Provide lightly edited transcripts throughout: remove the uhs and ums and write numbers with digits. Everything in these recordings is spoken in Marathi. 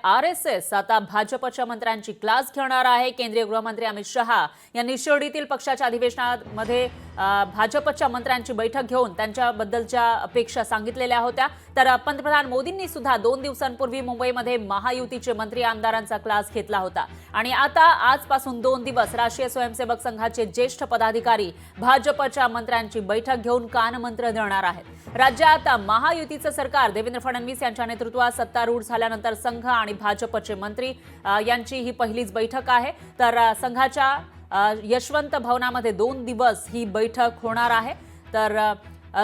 आरएसएस आता भाजपच्या मंत्र्यांची क्लास घेणार आहे। केंद्रीय गृहमंत्री अमित शहा यांनी शिर्डीतील पक्षाच्या अधिवेशनामध्ये भाजपच्या मंत्र्यांची बैठक घेऊन त्यांच्याबद्दलच्या अपेक्षा सांगितलेल्या होत्या। तर पंतप्रधान मोदींनी सुद्धा 2 दिवसांपूर्वी मुंबईमध्ये महायुतीचे मंत्री आमदारांचा क्लास घेतला होता आणि आता आजपासून 2 दिवस राष्ट्रीय स्वयंसेवक संघाचे ज्येष्ठ पदाधिकारी भाजपच्या मंत्र्यांची बैठक घेऊन कानमंत्र देणार आहेत। राज्यात महायुतीचं सरकार देवेंद्र फडणवीस यांच्या नेतृत्वात सत्तारूढ झाल्यानंतर संघ आणि भाजपचे मंत्री यांची ही पहिलीच बैठक आहे। तर संघाच्या यशवंत भवनामध्ये 2 दिवस ही बैठक होणार आहे। तर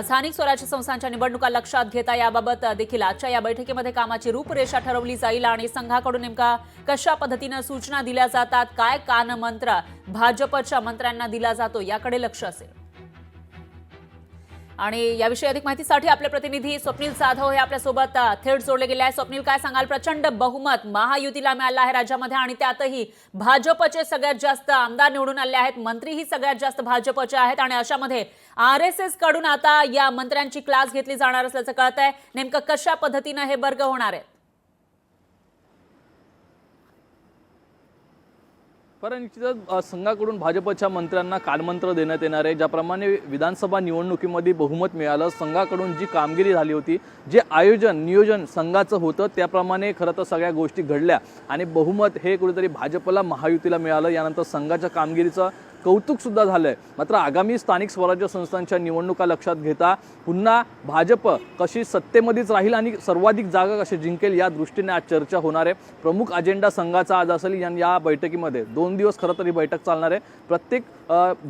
स्थानिक स्वराज्य संस्थांच्या निवडणुका लक्षात घेता याबाबत देखील आजच्या या बैठकीमध्ये कामाची रूपरेषा ठरवली जाईल आणि संघाकडून नेमका कशा पद्धतीने सूचना दिल्या जातात, काय कानमंत्र भाजपच्या मंत्र्यांना दिला जातो याकडे लक्ष असेल। आणि याविषयी अधिक माहितीसाठी आपले प्रतिनिधी स्वप्नील जाधव हे आपल्या सोबत थेट जोडले गेले आहेत। स्वप्नील, काय सांगाल? प्रचंड बहुमत महायुतीला मिळालं आहे राज्यामध्ये आणि त्यातही भाजपचे सगळ्यात जास्त आमदार निवडून आले आहेत, मंत्रीही सगळ्यात जास्त भाजपचे आहेत आणि अशामध्ये आरएसएस कडून आता या मंत्र्यांची क्लास घेतली जाणार असल्याचं कळतंय। नेमकं कशा पद्धतीने हे वर्ग होणार आहे? निश्चितच संघाकडून भाजपच्या मंत्र्यांना कानमंत्र देण्यात येणार आहे। ज्याप्रमाणे विधानसभा निवडणुकीमध्ये बहुमत मिळालं, संघाकडून जी कामगिरी झाली होती, जे आयोजन नियोजन संघाचं होतं त्याप्रमाणे खरं तर सगळ्या गोष्टी घडल्या आणि बहुमत हे कुठेतरी भाजपला महायुतीला मिळालं। यानंतर संघाच्या कामगिरीचं कौतुक सुद्धा झालंय। मात्र आगामी स्थानिक स्वराज्य संस्थांच्या निवडणुका लक्षात घेता पुन्हा भाजप कशी सत्तेमध्येच राहील आणि सर्वाधिक जागा कशी जिंकेल या दृष्टीने आज चर्चा होणार आहे। प्रमुख अजेंडा संघाचा आज असेल। या बैठकीमध्ये 2 दिवस खरं तर ही बैठक चालणार आहे। प्रत्येक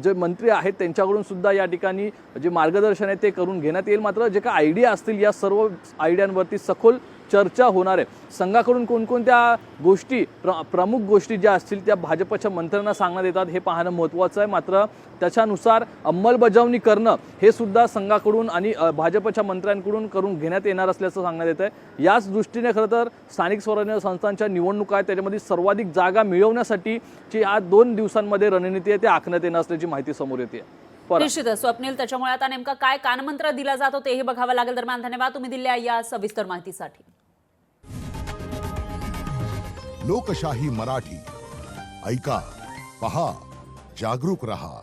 जे मंत्री आहेत त्यांच्याकडून सुद्धा या ठिकाणी जे मार्गदर्शन आहे ते करून घेण्यात येईल। मात्र जे काही आयडिया असतील या सर्व आयडियांवरती सखोल चर्चा होणार आहे। संघाकडून कोणकोणत्या गोष्टी प्रमुख गोष्टी ज्या असतील त्या भाजपच्या मंत्र्यांना सांगण्यात येतात हे पाहणं महत्त्वाचं आहे। मात्र त्याच्यानुसार अंमलबजावणी करणं हे सुद्धा संघाकडून आणि भाजपच्या मंत्र्यांकडून करून घेण्यात येणार असल्याचं सांगण्यात येत आहे। याच दृष्टीने खरं तर स्थानिक स्वराज्य संस्थांच्या निवडणुका आहेत त्याच्यामध्ये सर्वाधिक जागा मिळवण्यासाठी जी आज 2 दिवसांमध्ये रणनीती आहे ते आखण्यात येणार असल्याची माहिती समोर येते। निश्चितच स्वप्नील, त्याच्यामुळे आता नेमका काय कानमंत्र दिला जातो तेही बघावं लागेल। दरम्यान धन्यवाद तुम्ही दिलेल्या या सविस्तर माहितीसाठी। लोकशाही मराठी ऐका, पहा, जागरूक रहा।